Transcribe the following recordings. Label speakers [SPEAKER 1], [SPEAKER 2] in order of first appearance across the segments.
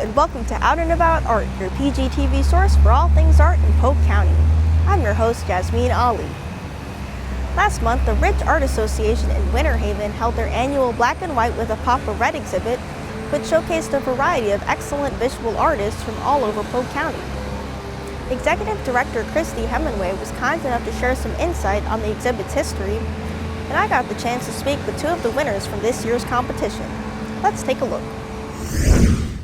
[SPEAKER 1] and welcome to Out and About Art, your PGTV source for all things art in Polk County. I'm your host, Jasmine Ali. Last month, the Ridge Art Association in Winter Haven held their annual Black and White with a Pop of Red exhibit, which showcased a variety of excellent visual artists from all over Polk County. Executive Director Christy Hemingway was kind enough to share some insight on the exhibit's history, and I got the chance to speak with two of the winners from this year's competition. Let's take a look.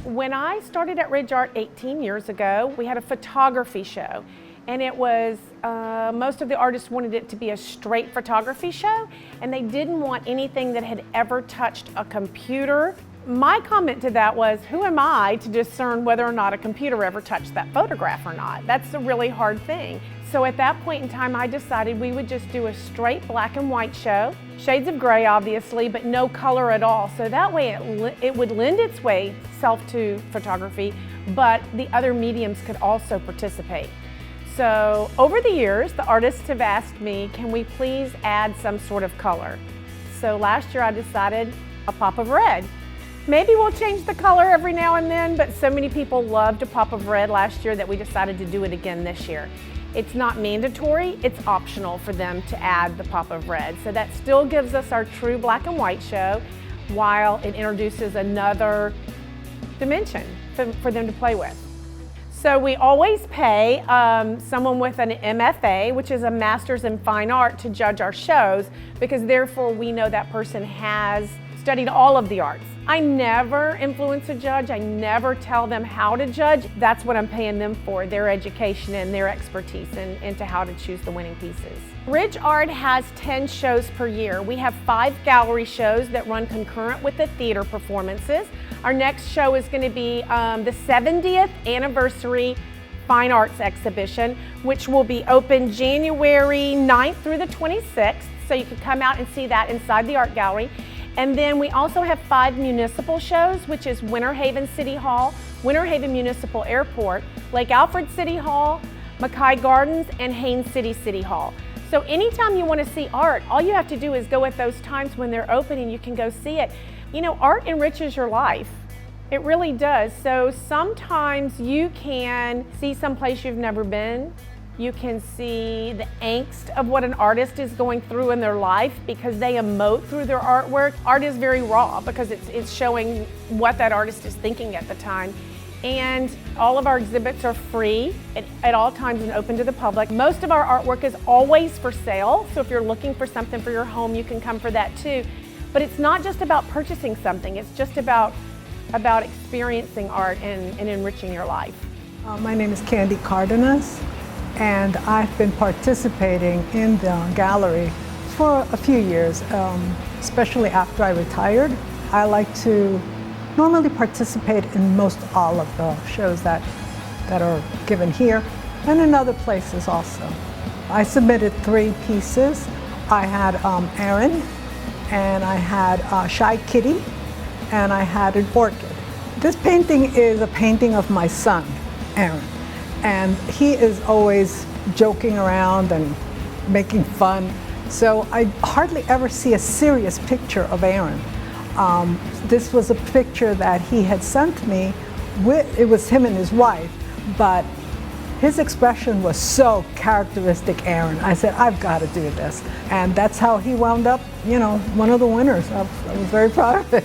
[SPEAKER 2] When I started at Ridge Art 18 years ago, we had a photography show, and it was, most of the artists wanted it to be a straight photography show, and they didn't want anything that had ever touched a computer. My comment to that was, who am I to discern whether or not a computer ever touched that photograph or not? That's a really hard thing. So at that point in time, I decided we would just do a straight black and white show. Shades of gray, obviously, but no color at all. So that way it would lend its way itself to photography, but the other mediums could also participate. So over the years, the artists have asked me, can we please add some sort of color? So last year I decided a pop of red. Maybe we'll change the color every now and then, but so many people loved a pop of red last year that we decided to do it again this year. It's not mandatory, it's optional for them to add the pop of red. So that still gives us our true black and white show, while it introduces another dimension for them to play with. So we always pay someone with an MFA, which is a Master's in Fine Art, to judge our shows, because therefore we know that person has studied all of the arts. I never influence a judge. I never tell them how to judge. That's what I'm paying them for, their education and their expertise into how to choose the winning pieces. Ridge Art has 10 shows per year. We have 5 gallery shows that run concurrent with the theater performances. Our next show is going to be the 70th anniversary Fine Arts exhibition, which will be open January 9th through the 26th. So you can come out and see that inside the art gallery. And then we also have 5 municipal shows, which is Winter Haven City Hall, Winter Haven Municipal Airport, Lake Alfred City Hall, Mackay Gardens, and Haines City Hall. So anytime you want to see art, all you have to do is go at those times when they're open and you can go see it. You know, art enriches your life. It really does. So sometimes you can see someplace you've never been. You can see the angst of what an artist is going through in their life because they emote through their artwork. Art is very raw because it's showing what that artist is thinking at the time. And all of our exhibits are free at all times and open to the public. Most of our artwork is always for sale, so if you're looking for something for your home, you can come for that too. But it's not just about purchasing something, it's just about experiencing art and enriching your life.
[SPEAKER 3] My name is Candy Cardenas, and I've been participating in the gallery for a few years, especially after I retired. I like to normally participate in most all of the shows that are given here and in other places also. I submitted 3 pieces. I had Aaron, and I had Shy Kitty, and I had an orchid. This painting is a painting of my son, Aaron. And he is always joking around and making fun. So I hardly ever see a serious picture of Aaron. This was a picture that he had sent me. It was him and his wife, but his expression was so characteristic Aaron. I said, I've got to do this. And that's how he wound up, you know, one of the winners. I was very proud of it.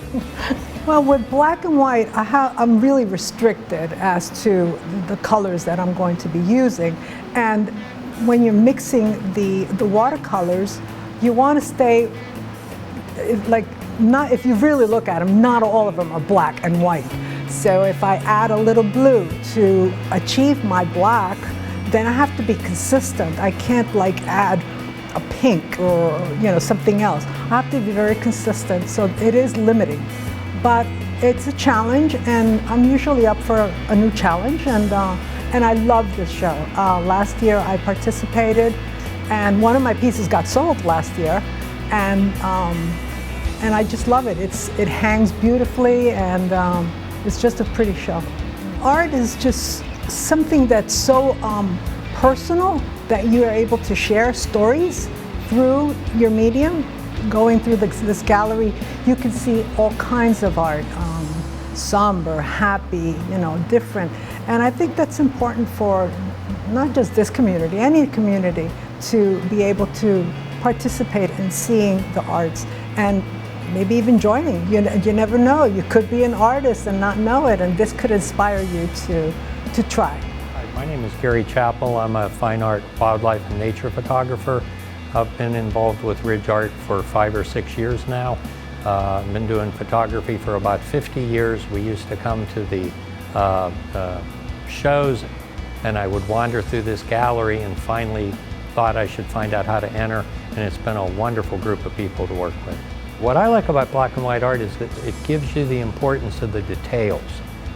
[SPEAKER 3] Well, with black and white, I'm really restricted as to the colors that I'm going to be using. And when you're mixing the watercolors, you want to stay, if you really look at them, not all of them are black and white. So if I add a little blue to achieve my black, then I have to be consistent. I can't add a pink or something else. I have to be very consistent, so it is limiting. But it's a challenge, and I'm usually up for a new challenge, and I love this show. Last year I participated, and one of my pieces got sold last year, and I just love it. It hangs beautifully, and it's just a pretty show. Art is just something that's so personal that you are able to share stories through your medium. Going through this gallery, you can see all kinds of art. somber, happy, different. And I think that's important for not just this community, any community, to be able to participate in seeing the arts and maybe even joining. You never know. You could be an artist and not know it, and this could inspire you to try.
[SPEAKER 4] Hi, my name is Gary Chappell. I'm a fine art, wildlife, and nature photographer. I've been involved with Ridge Art for 5 or 6 years now. I've been doing photography for about 50 years. We used to come to the shows, and I would wander through this gallery and finally thought I should find out how to enter, and it's been a wonderful group of people to work with. What I like about black and white art is that it gives you the importance of the details.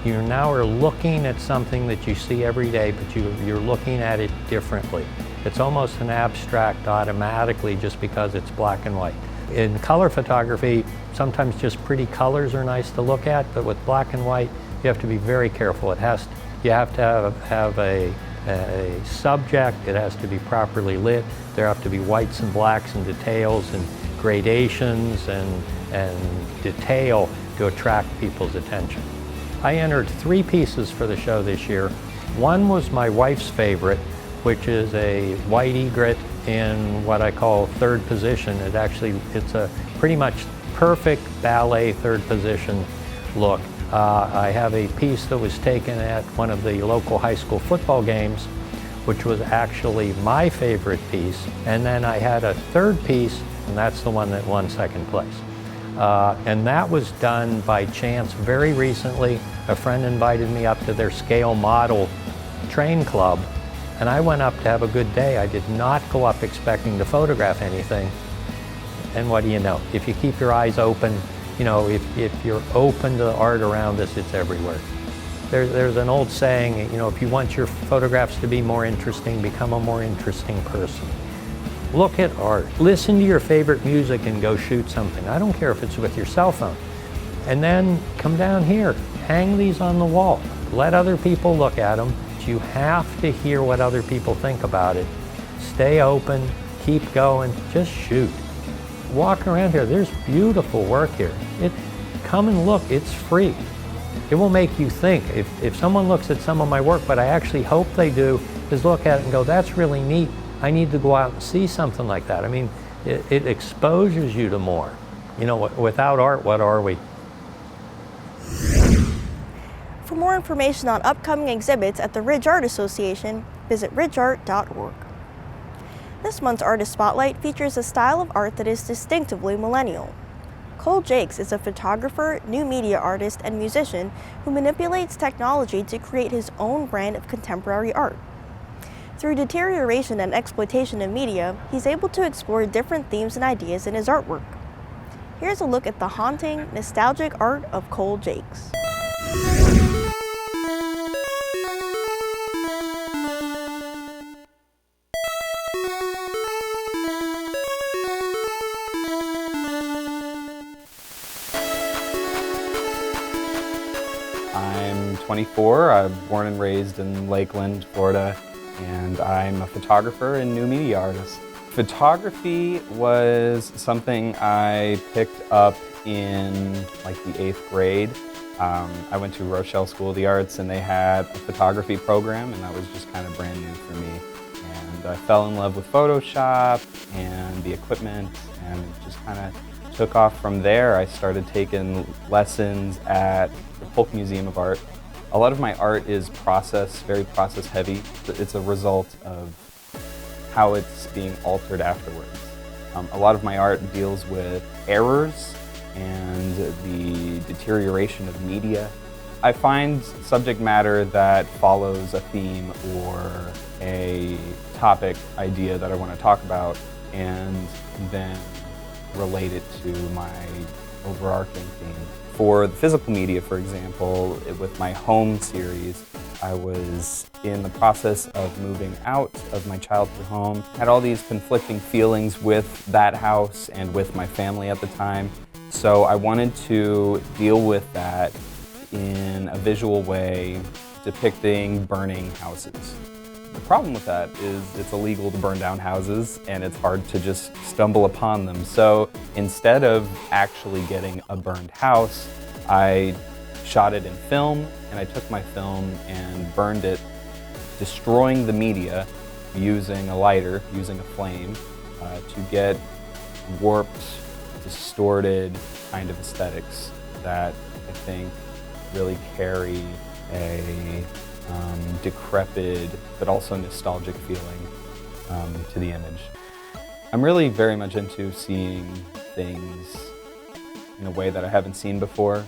[SPEAKER 4] You now are looking at something that you see every day, but you're looking at it differently. It's almost an abstract automatically just because it's black and white. In color photography, sometimes just pretty colors are nice to look at, but with black and white, you have to be very careful. You have to have a subject, it has to be properly lit, there have to be whites and blacks and details and gradations and detail to attract people's attention. I entered 3 pieces for the show this year. One was my wife's favorite, which is a white egret in what I call third position. It's a pretty much perfect ballet third position look. I have a piece that was taken at one of the local high school football games, which was actually my favorite piece. And then I had a third piece, and that's the one that won second place. And that was done by chance very recently. A friend invited me up to their scale model train club, and I went up to have a good day. I did not go up expecting to photograph anything. And what do you know? If you keep your eyes open, if you're open to the art around us, it's everywhere. There's an old saying, if you want your photographs to be more interesting, become a more interesting person. Look at art. Listen to your favorite music and go shoot something. I don't care if it's with your cell phone. And then come down here, hang these on the wall. Let other people look at them. You have to hear what other people think about it. Stay open, keep going, just shoot. Walk around here, there's beautiful work here. Come and look, it's free. It will make you think. If someone looks at some of my work, what I actually hope they do is look at it and go, that's really neat. I need to go out and see something like that. I mean, it exposes you to more. Without art, what are we?
[SPEAKER 1] For more information on upcoming exhibits at the Ridge Art Association, visit ridgeart.org. This month's Artist Spotlight features a style of art that is distinctively millennial. Cole Jakes is a photographer, new media artist, and musician who manipulates technology to create his own brand of contemporary art. Through deterioration and exploitation of media, he's able to explore different themes and ideas in his artwork. Here's a look at the haunting, nostalgic art of Cole Jakes.
[SPEAKER 5] I'm 24. I'm born and raised in Lakeland, Florida, and I'm a photographer and new media artist. Photography was something I picked up in like the 8th grade. I went to Rochelle School of the Arts, and they had a photography program, and that was just kind of brand new for me. And I fell in love with Photoshop and the equipment, and it just kind of took off from there. I started taking lessons at the Polk Museum of Art. A lot of my art is very process heavy. It's a result of how it's being altered afterwards. A lot of my art deals with errors and the deterioration of media. I find subject matter that follows a theme or a topic idea that I want to talk about, and then relate it to my overarching theme. For the physical media, for example, with my home series, I was in the process of moving out of my childhood home. Had all these conflicting feelings with that house and with my family at the time. So I wanted to deal with that in a visual way, depicting burning houses. The problem with that is it's illegal to burn down houses, and it's hard to just stumble upon them. So instead of actually getting a burned house, I shot it in film, and I took my film and burned it, destroying the media using a lighter, using a flame, to get warped, distorted kind of aesthetics that I think really carry a decrepit but also nostalgic feeling to the image. I'm really very much into seeing things in a way that I haven't seen before.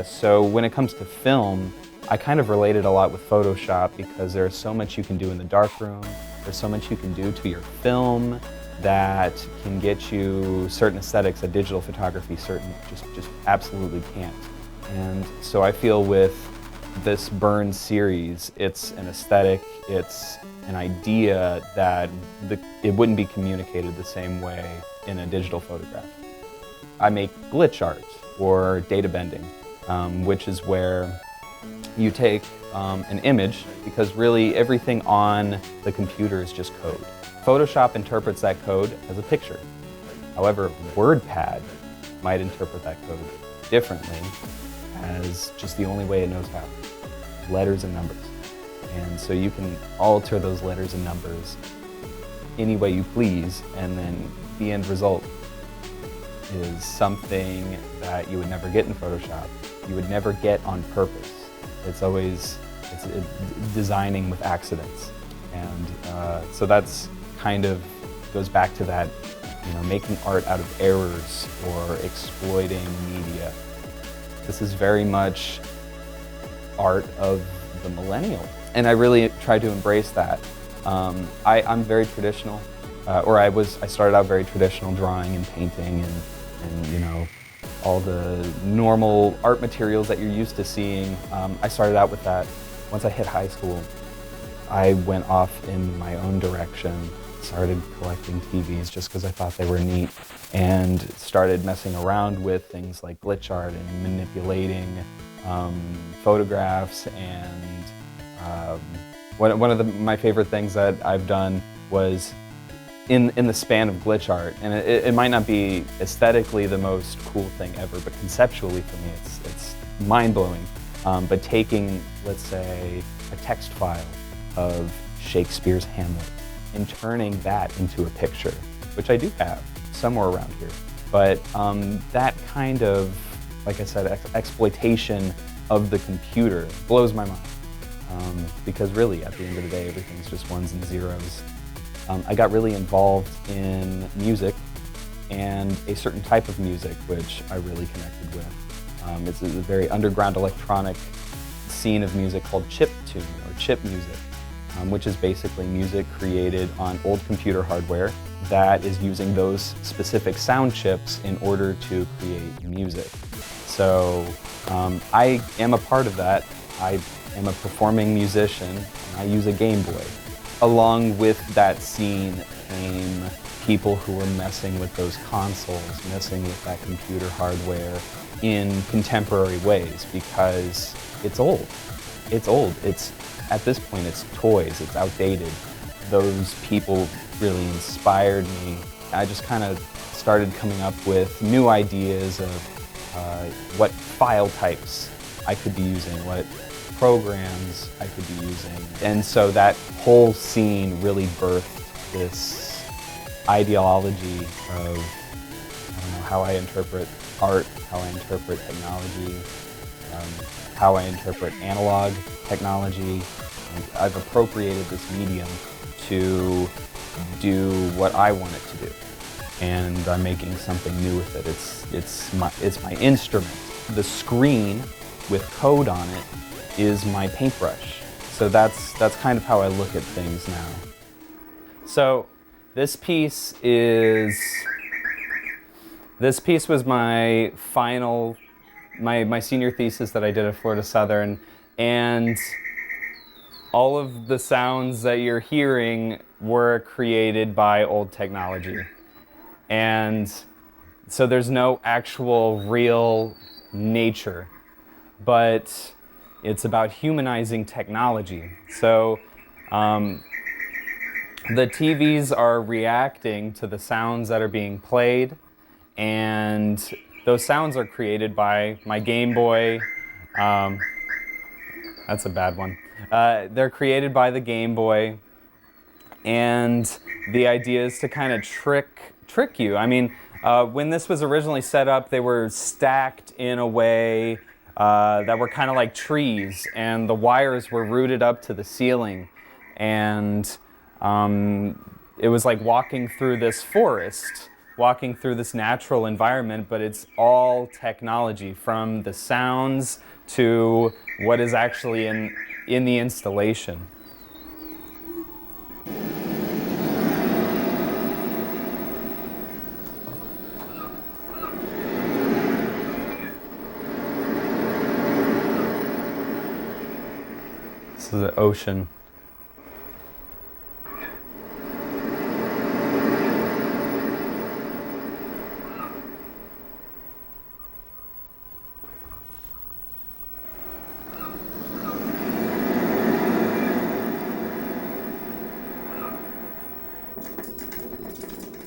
[SPEAKER 5] So when it comes to film, I kind of related a lot with Photoshop because there's so much you can do in the darkroom, there's so much you can do to your film that can get you certain aesthetics that digital photography just absolutely can't. And so I feel with this Burn series, it's an aesthetic, it's an idea that it wouldn't be communicated the same way in a digital photograph. I make glitch art or data bending, which is where you take an image, because really everything on the computer is just code. Photoshop interprets that code as a picture. However, WordPad might interpret that code differently as just the only way it knows how, letters and numbers. And so you can alter those letters and numbers any way you please, and then the end result is something that you would never get in Photoshop. You would never get on purpose. It's always designing with accidents. And so that's kind of goes back to that, making art out of errors or exploiting media. This is very much art of the millennial. And I really try to embrace that. I'm very traditional, I started out very traditional, drawing and painting and all the normal art materials that you're used to seeing. I started out with that. Once I hit high school, I went off in my own direction, started collecting TVs just because I thought they were neat, and started messing around with things like glitch art and manipulating photographs. And one of my favorite things that I've done was in the span of glitch art, and it might not be aesthetically the most cool thing ever, but conceptually for me it's mind-blowing. But taking, let's say, a text file of Shakespeare's Hamlet and turning that into a picture, which I do have somewhere around here. But that kind of, like I said, exploitation of the computer blows my mind. Because really, at the end of the day, everything's just ones and zeros. I got really involved in music, and a certain type of music which I really connected with. It's a very underground electronic scene of music called chiptune or chip music, which is basically music created on old computer hardware that is using those specific sound chips in order to create music. So I am a part of that. I am a performing musician, and I use a Game Boy. Along with that scene came people who were messing with those consoles, messing with that computer hardware in contemporary ways, because it's old. It's old. At this point, it's toys. It's outdated. Those people really inspired me. I just kind of started coming up with new ideas of what file types I could be using, what programs I could be using. And so that whole scene really birthed this ideology of, how I interpret art, how I interpret technology, how I interpret analog technology. I've appropriated this medium to do what I want it to do, and I'm making something new with it. It's my instrument. The screen with code on it is my paintbrush. So that's kind of how I look at things now. So this piece was my final, my senior thesis that I did at Florida Southern, and all of the sounds that you're hearing were created by old technology. And so there's no actual real nature, but it's about humanizing technology. So the TVs are reacting to the sounds that are being played, and those sounds are created by my Game Boy, That's a bad one. They're created by the Game Boy, and the idea is to kind of trick you. I mean, when this was originally set up, they were stacked in a way that were kind of like trees, and the wires were rooted up to the ceiling, and it was like walking through this forest, walking through this natural environment, but it's all technology, from the sounds to what is actually in the installation. This is the ocean.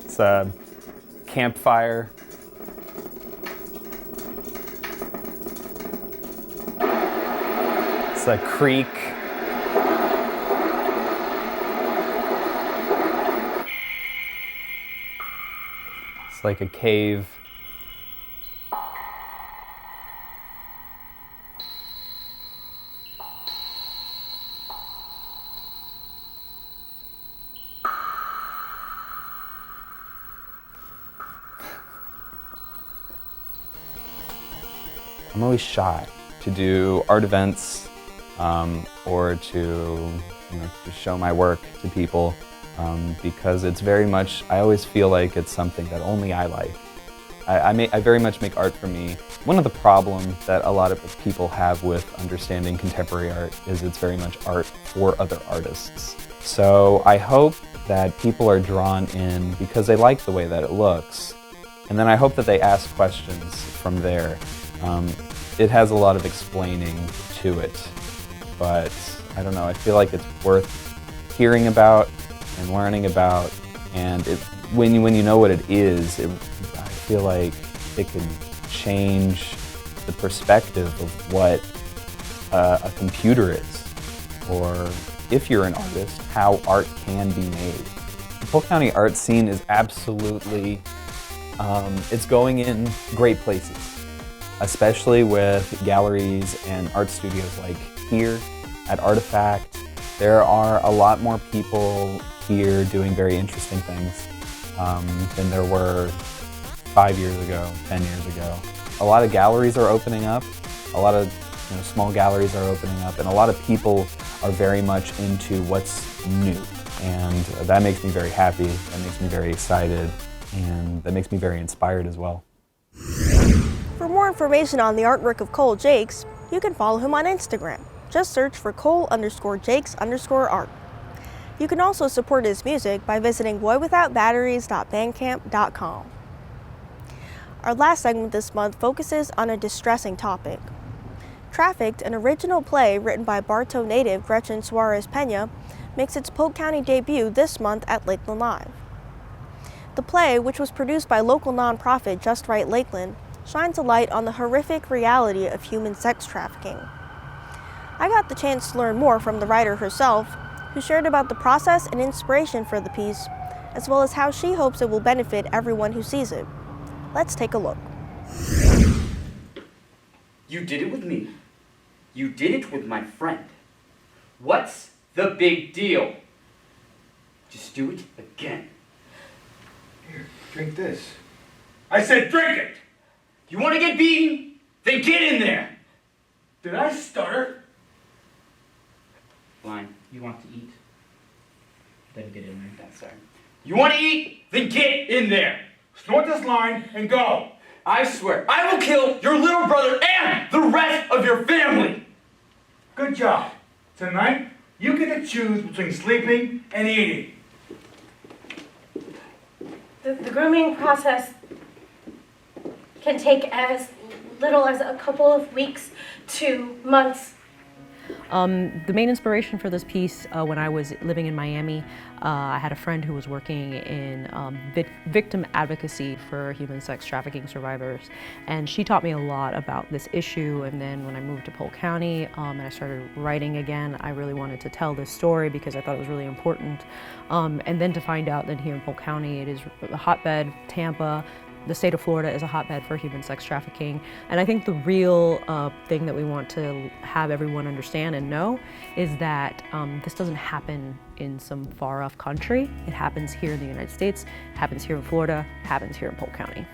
[SPEAKER 5] It's a campfire. It's a creek. It's like a cave. I'm always shy to do art events or to show my work to people because it's very much, I always feel like it's something that only I like. I very much make art for me. One of the problems that a lot of people have with understanding contemporary art is it's very much art for other artists. So I hope that people are drawn in because they like the way that it looks. And then I hope that they ask questions from there. It has a lot of explaining to it, but I don't know, I feel like it's worth hearing about and learning about, and when you know what it is, I feel like it can change the perspective of what a computer is, or if you're an artist, how art can be made. The Polk County art scene is absolutely, it's going in great places, especially with galleries and art studios like here at Artifact. There are a lot more people here doing very interesting things than there were 5 years ago, 10 years ago. A lot of galleries are opening up, a lot of small galleries are opening up, and a lot of people are very much into what's new. And that makes me very happy, that makes me very excited, and that makes me very inspired as well.
[SPEAKER 1] For more information on the artwork of Cole Jakes, you can follow him on Instagram. Just search for Cole_Jakes_art. You can also support his music by visiting boywithoutbatteries.bandcamp.com. Our last segment this month focuses on a distressing topic. Trafficked, an original play written by Bartow native Gretchen Suarez Pena, makes its Polk County debut this month at Lakeland Live. The play, which was produced by local nonprofit Just Right Lakeland, shines a light on the horrific reality of human sex trafficking. I got the chance to learn more from the writer herself, who shared about the process and inspiration for the piece, as well as how she hopes it will benefit everyone who sees it. Let's take a look.
[SPEAKER 6] You did it with me. You did it with my friend. What's the big deal? Just do it again.
[SPEAKER 7] Here, drink this. I said drink it!
[SPEAKER 6] You want to get beaten? Then get in there!
[SPEAKER 7] Did I stutter?
[SPEAKER 6] Line, you want to eat? Then get in there. That's sorry. You want to eat? Then get in there!
[SPEAKER 7] Snort this line and go!
[SPEAKER 6] I swear, I will kill your little brother and the rest of your family!
[SPEAKER 7] Good job. Tonight, you get to choose between sleeping and eating.
[SPEAKER 8] The grooming process can take as little as a couple of weeks to months.
[SPEAKER 9] The main inspiration for this piece, when I was living in Miami, I had a friend who was working in victim advocacy for human sex trafficking survivors, and she taught me a lot about this issue. And then when I moved to Polk County and I started writing again, I really wanted to tell this story because I thought it was really important. And then to find out that here in Polk County, it is a hotbed. Tampa, the state of Florida is a hotbed for human sex trafficking. And I think the real thing that we want to have everyone understand and know is that this doesn't happen in some far off country. It happens here in the United States, happens here in Florida, happens here in Polk County.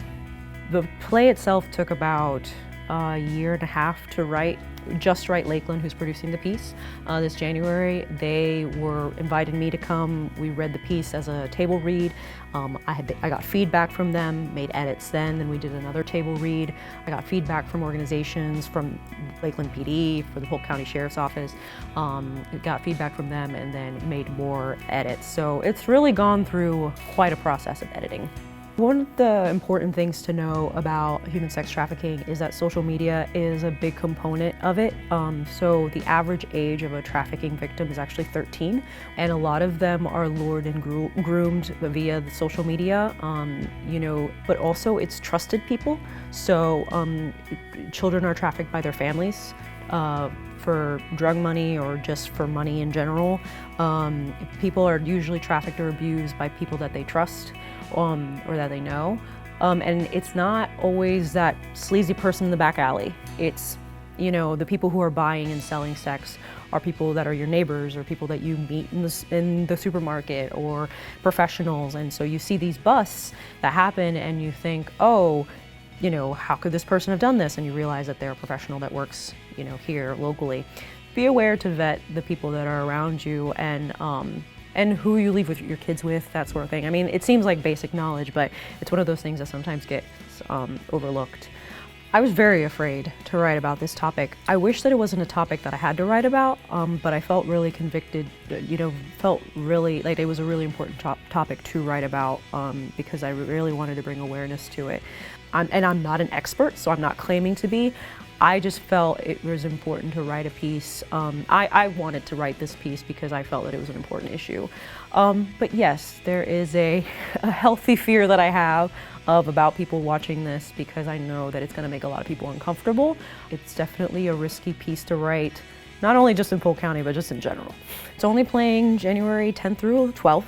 [SPEAKER 9] The play itself took about a year and a half to write. Just Right Lakeland, who's producing the piece, this January, they invited me to come. We read the piece as a table read. I got feedback from them, made edits then we did another table read. I got feedback from organizations, from Lakeland PD, for the Polk County Sheriff's Office. Got feedback from them and then made more edits. So it's really gone through quite a process of editing. One of the important things to know about human sex trafficking is that social media is a big component of it. So the average age of a trafficking victim is actually 13, and a lot of them are lured and groomed via the social media, but also it's trusted people. So children are trafficked by their families for drug money or just for money in general. People are usually trafficked or abused by people that they trust or that they know. And it's not always that sleazy person in the back alley. It's, the people who are buying and selling sex are people that are your neighbors or people that you meet in the supermarket or professionals. And so you see these busts that happen and you think, oh, how could this person have done this? And you realize that they're a professional that works, here locally. Be aware to vet the people that are around you and who you leave with your kids with, that sort of thing. I mean, it seems like basic knowledge, but it's one of those things that sometimes gets overlooked. I was very afraid to write about this topic. I wish that it wasn't a topic that I had to write about, but I felt really convicted, felt really like it was a really important topic to write about because I really wanted to bring awareness to it. I'm not an expert, so I'm not claiming to be. I just felt it was important to write a piece. I wanted to write this piece because I felt that it was an important issue. But yes, there is a healthy fear that I have about people watching this because I know that it's going to make a lot of people uncomfortable. It's definitely a risky piece to write, not only just in Polk County, but just in general. It's only playing January 10th through 12th.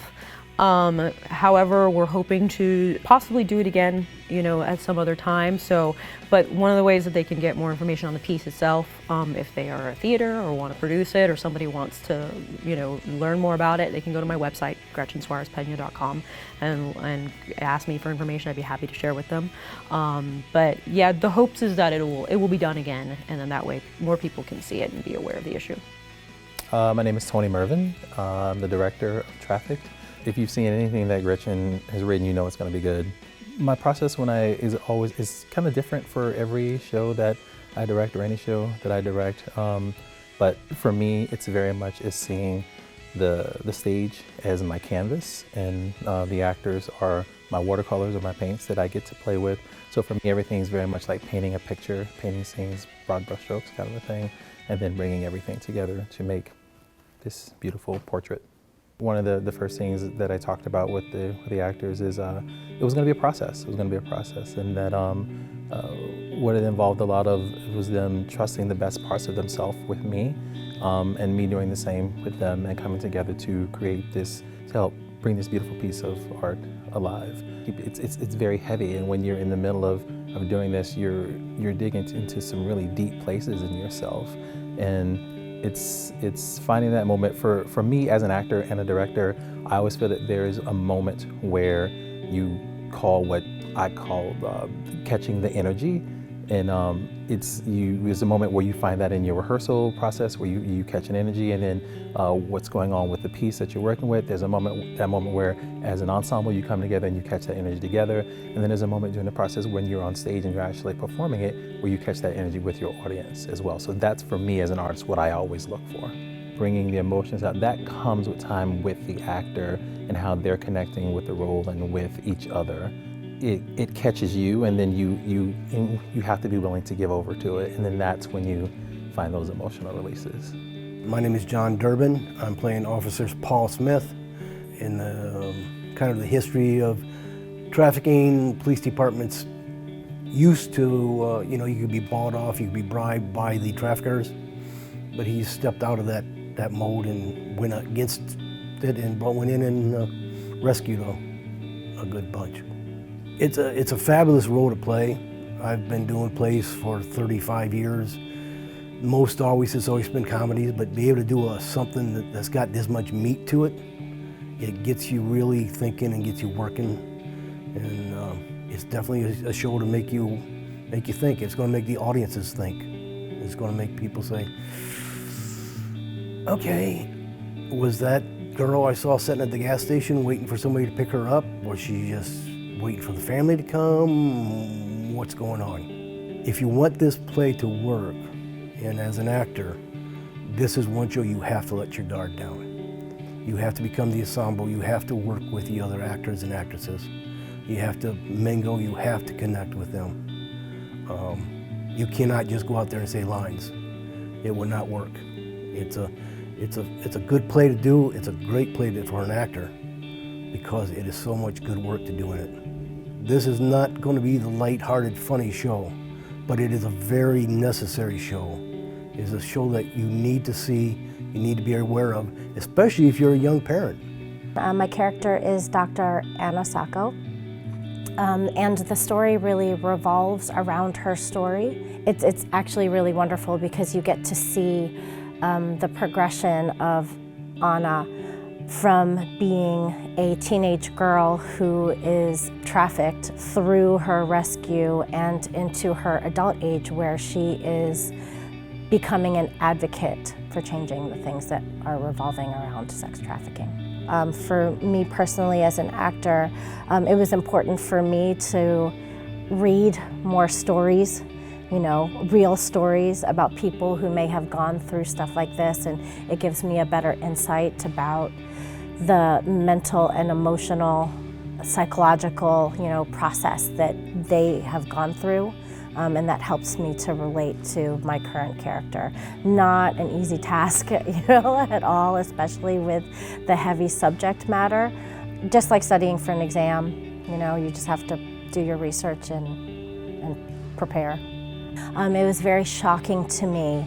[SPEAKER 9] However, we're hoping to possibly do it again, at some other time. But one of the ways that they can get more information on the piece itself, if they are a theater or want to produce it or somebody wants to, learn more about it, they can go to my website, GretchenSuarezPena.com, and ask me for information. I'd be happy to share with them. But yeah, the hopes is that it will be done again, and then that way more people can see it and be aware of the issue.
[SPEAKER 10] My name is Tony Mervin. I'm the director of Trafficked. If you've seen anything that Gretchen has written, you know it's going to be good. My process is kind of different for every show that I direct or any show that I direct. But for me, it's very much seeing the stage as my canvas, and the actors are my watercolors or my paints that I get to play with. So for me, everything's very much like painting a picture, painting scenes, broad brushstrokes kind of a thing, and then bringing everything together to make this beautiful portrait. One of the first things that I talked about with the actors is it was going to be a process. It was going to be a process, and that what it involved a lot of was them trusting the best parts of themselves with me, and me doing the same with them and coming together to create this, to help bring this beautiful piece of art alive. It's very heavy, and when you're in the middle of doing this, you're digging into some really deep places in yourself, and it's finding that moment. For me as an actor and a director, I always feel that there's a moment where you call what I call catching the energy, and there's a moment where you find that in your rehearsal process where you catch an energy, and then what's going on with the piece that you're working with. There's that moment where as an ensemble you come together and you catch that energy together, and then there's a moment during the process when you're on stage and you're actually performing it where you catch that energy with your audience as well. So that's, for me as an artist, what I always look for. Bringing the emotions out, that comes with time with the actor and how they're connecting with the role and with each other. It catches you, and then you have to be willing to give over to it, and then that's when you find those emotional releases.
[SPEAKER 11] My name is John Durbin. I'm playing Officer Paul Smith in the kind of the history of trafficking. Police departments used to, you could be bought off, you could be bribed by the traffickers, but he stepped out of that mode and went against it and went in and rescued a good bunch. It's a fabulous role to play. I've been doing plays for 35 years. It's always been comedies, but be able to do something that's got this much meat to it, it gets you really thinking and gets you working. And it's definitely a show to make you think. It's going to make the audiences think. It's going to make people say, okay, was that girl I saw sitting at the gas station waiting for somebody to pick her up? Was she just waiting for the family to come? What's going on? If you want this play to work, and as an actor, this is one show you have to let your guard down. You have to become the ensemble. You have to work with the other actors and actresses. You have to mingle. You have to connect with them. You cannot just go out there and say lines. It will not work. It's a good play to do. It's a great play for an actor because it is so much good work to do in it. This is not going to be the light-hearted, funny show, but it is a very necessary show. It's a show that you need to see, you need to be aware of, especially if you're a young parent.
[SPEAKER 12] My character is Dr. Anna Sacco, and the story really revolves around her story. It's actually really wonderful because you get to see the progression of Anna from being a teenage girl who is trafficked through her rescue and into her adult age where she is becoming an advocate for changing the things that are revolving around sex trafficking. For me personally as an actor, it was important for me to read more stories, real stories about people who may have gone through stuff like this, and it gives me a better insight about the mental and emotional, psychological, process that they have gone through. And that helps me to relate to my current character. Not an easy task, at all, especially with the heavy subject matter. Just like studying for an exam, you just have to do your research and prepare. It was very shocking to me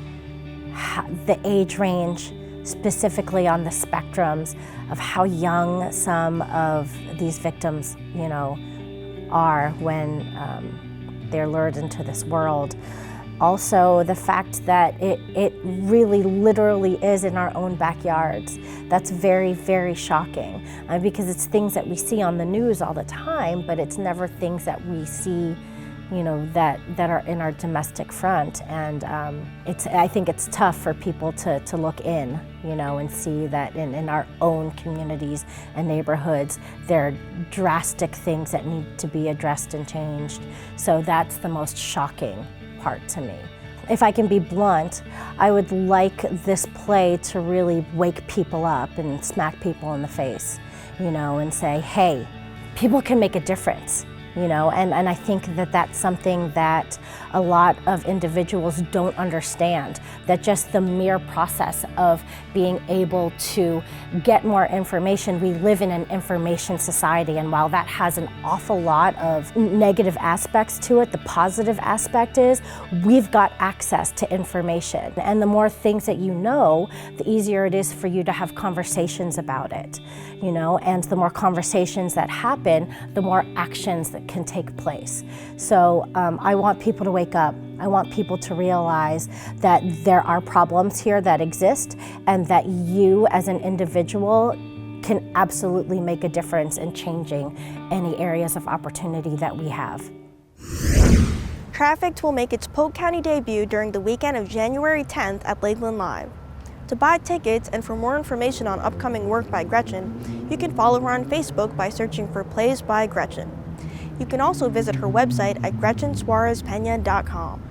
[SPEAKER 12] the age range, specifically on the spectrums of how young some of these victims, are when they're lured into this world. Also, the fact that it really literally is in our own backyards. That's very, very shocking because it's things that we see on the news all the time, but it's never things that we see, that are in our domestic front. And I think it's tough for people to look in, and see that in our own communities and neighborhoods, there are drastic things that need to be addressed and changed. So that's the most shocking part to me. If I can be blunt, I would like this play to really wake people up and smack people in the face, and say, hey, people can make a difference. And I think that that's something that a lot of individuals don't understand, that just the mere process of being able to get more information. We live in an information society, and while that has an awful lot of negative aspects to it, the positive aspect is we've got access to information. And the more things that you know, the easier it is for you to have conversations about it, and the more conversations that happen, the more actions that can take place. So I want people to wake up. I want people to realize that there are problems here that exist and that you as an individual can absolutely make a difference in changing any areas of opportunity that we have.
[SPEAKER 1] Trafficked will make its Polk County debut during the weekend of January 10th at Lakeland Live. To buy tickets and for more information on upcoming work by Gretchen, you can follow her on Facebook by searching for Plays by Gretchen. You can also visit her website at GretchenSuarezPena.com.